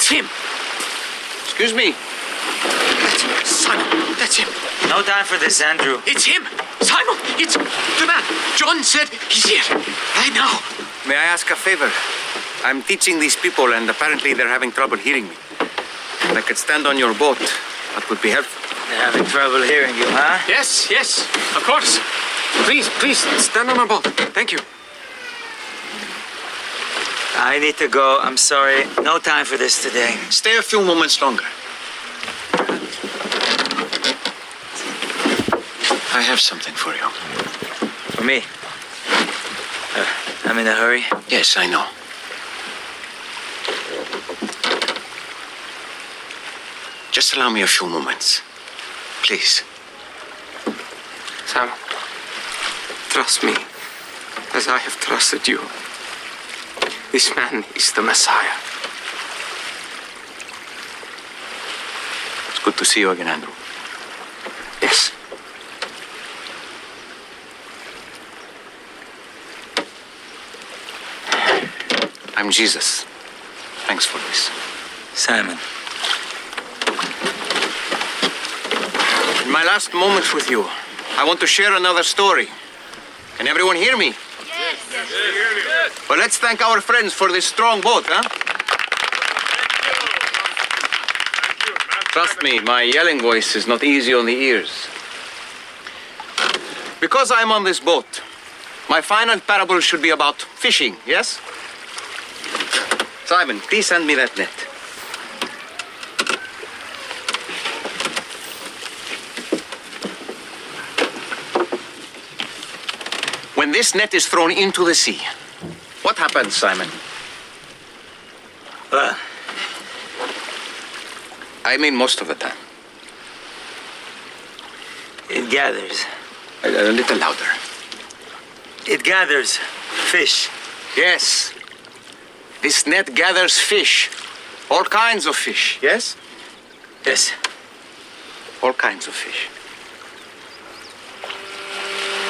It's him. Excuse me. That's him. Simon, that's him. No time for this, Andrew. It's him. Simon, it's the man. John said he's here. Right now. May I ask a favor? I'm teaching these people, and apparently they're having trouble hearing me. If I could stand on your boat, that would be helpful. They're having trouble hearing you, huh? Yes, yes, of course. Please, stand on our boat. Thank you. I need to go. I'm sorry. No time for this today. Stay a few moments longer. I have something for you. For me? I'm in a hurry. Yes, I know. Just allow me a few moments. Please. Sam, trust me as I have trusted you. This man is the Messiah. It's good to see you again, Andrew. Yes. I'm Jesus. Thanks for this. Simon. In my last moments with you, I want to share another story. Can everyone hear me? Yes. Well, let's thank our friends for this strong boat, huh? Trust me, my yelling voice is not easy on the ears. Because I'm on this boat, my final parable should be about fishing, yes? Simon, please send me that net. When this net is thrown into the sea, what happens, Simon? I mean most of the time. It gathers. A little louder. It gathers fish. Yes. This net gathers fish. All kinds of fish, yes? Yes. All kinds of fish.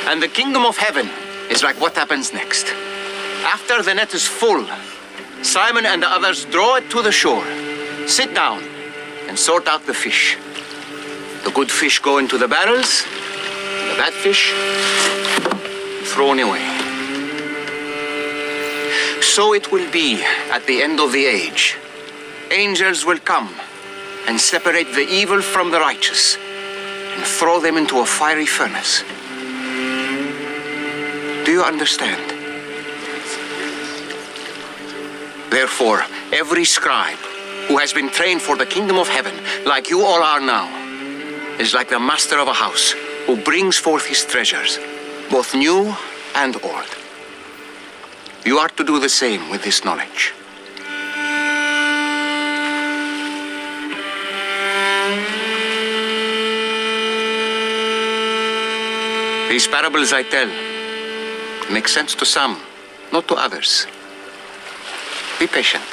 And the kingdom of heaven is like what happens next. After the net is full, Simon and the others draw it to the shore, sit down, and sort out the fish. The good fish go into the barrels, and the bad fish thrown away. So it will be at the end of the age. Angels will come and separate the evil from the righteous and throw them into a fiery furnace. Do you understand? Therefore, every scribe who has been trained for the kingdom of heaven, like you all are now, is like the master of a house who brings forth his treasures, both new and old. You are to do the same with this knowledge. These parables I tell make sense to some, not to others. Be patient.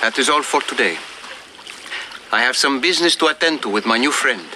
That is all for today. I have some business to attend to with my new friend.